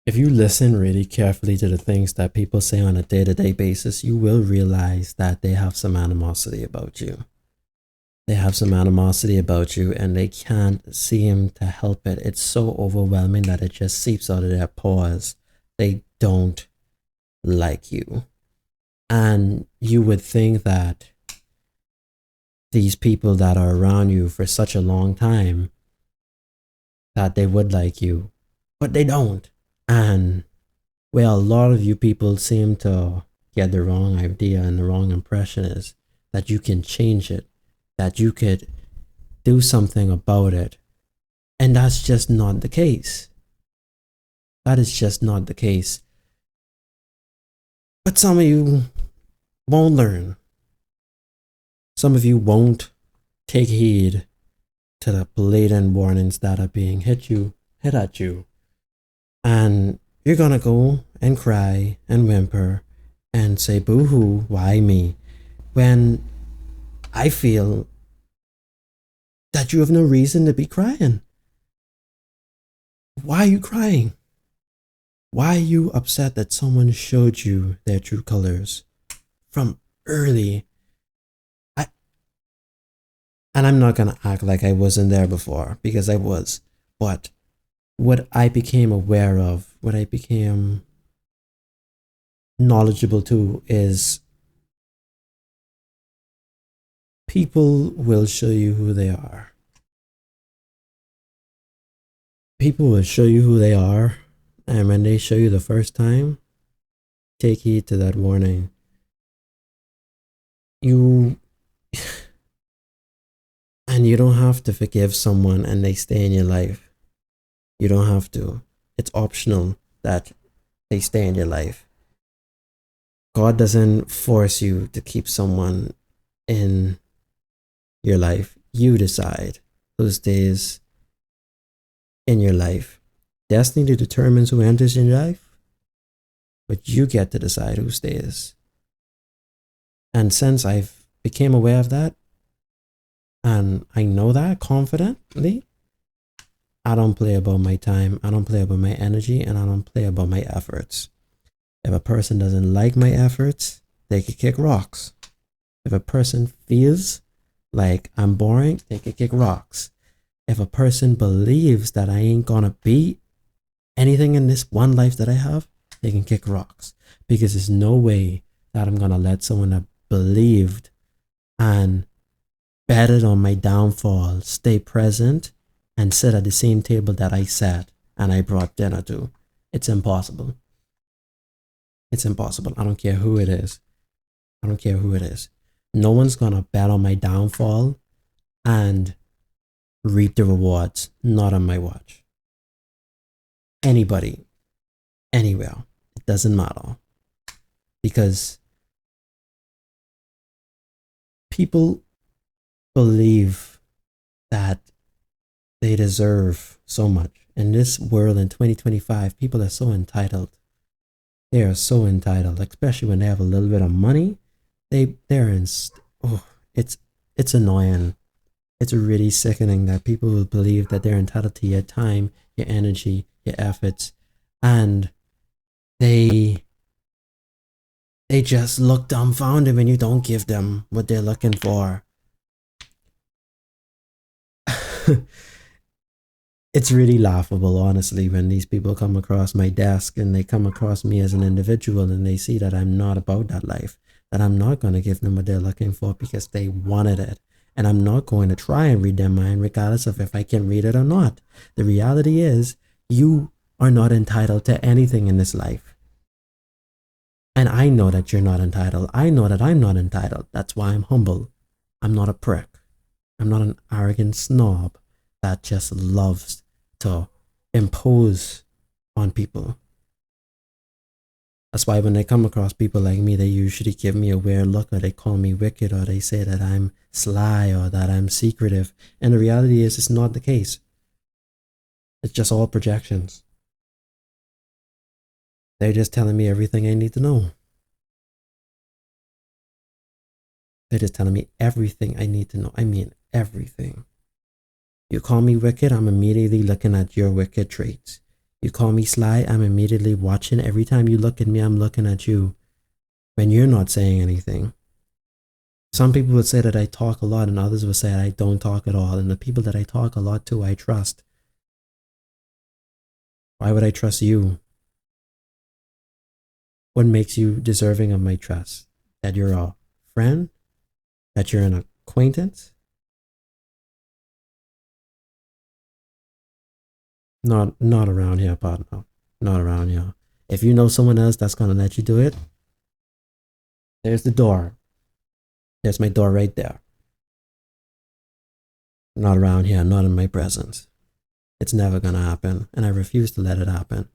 If you listen really carefully to the things that people say on a day to day basis, you will realize that they have some animosity about you. They have some animosity about you and they can't seem to help it. It's so overwhelming that it just seeps out of their pores. They don't like you. And you would think that these people that are around you for such a long time, that they would like you, but they don't. And well, a lot of you people seem to get the wrong idea and the wrong impression is that you can change it, that you could do something about it. And that's just not the case. That is just not the case. But some of you won't learn. Some of you won't take heed to the blatant warnings that are being hit at you. And you're gonna go and cry and whimper and say, boo hoo, why me? When I feel that you have no reason to be crying. Why are you crying? Why are you upset that someone showed you their true colors from early? And I'm not gonna act like I wasn't there before, because I was. But what I became aware of, what I became knowledgeable to, is people will show you who they are. People will show you who they are, and when they show you the first time, take heed to that warning. And you don't have to forgive someone and they stay in your life. You don't have to. It's optional that they stay in your life. God doesn't force you to keep someone in your life. You decide who stays in your life. Destiny determines who enters your life, but you get to decide who stays. And since I've became aware of that, and I know that confidently, I don't play about my time, I don't play about my energy, and I don't play about my efforts. If a person doesn't like my efforts, they can kick rocks. If a person feels like I'm boring, they can kick rocks. If a person believes that I ain't gonna be anything in this one life that I have, they can kick rocks. Because there's no way that I'm gonna let someone that believed and betted on my downfall stay present and sit at the same table that I sat and I brought dinner to. It's impossible. It's impossible. I don't care who it is. I don't care who it is. No one's gonna bet on my downfall and reap the rewards. Not on my watch. Anybody, anywhere, it doesn't matter. Because people believe that they deserve so much. In this world in 2025, people are so entitled. They are so entitled, especially when they have a little bit of money. They're in. Oh, it's annoying. It's really sickening that people will believe that they're entitled to your time, your energy, your efforts, and they just look dumbfounded when you don't give them what they're looking for. It's really laughable, honestly, when these people come across my desk and they come across me as an individual and they see that I'm not about that life, that I'm not going to give them what they're looking for because they wanted it. And I'm not going to try and read their mind regardless of if I can read it or not. The reality is, you are not entitled to anything in this life. And I know that you're not entitled. I know that I'm not entitled. That's why I'm humble. I'm not a prick. I'm not an arrogant snob that just loves to impose on people. That's why when they come across people like me, they usually give me a weird look, or they call me wicked, or they say that I'm sly, or that I'm secretive. And the reality is, it's not the case. It's just all projections. They're just telling me everything I need to know. They're just telling me everything I need to know. I mean, everything. You call me wicked, I'm immediately looking at your wicked traits. You call me sly, I'm immediately watching. Every time you look at me, I'm looking at you when you're not saying anything. Some people would say that I talk a lot, and others would say I don't talk at all. And the people that I talk a lot to, I trust. Why would I trust you? What makes you deserving of my trust? That you're a friend? That you're an acquaintance? Not around here, partner. Not around here. If you know someone else that's gonna let you do it, there's the door. There's my door right there. Not around here, not in my presence. It's never gonna happen, and I refuse to let it happen.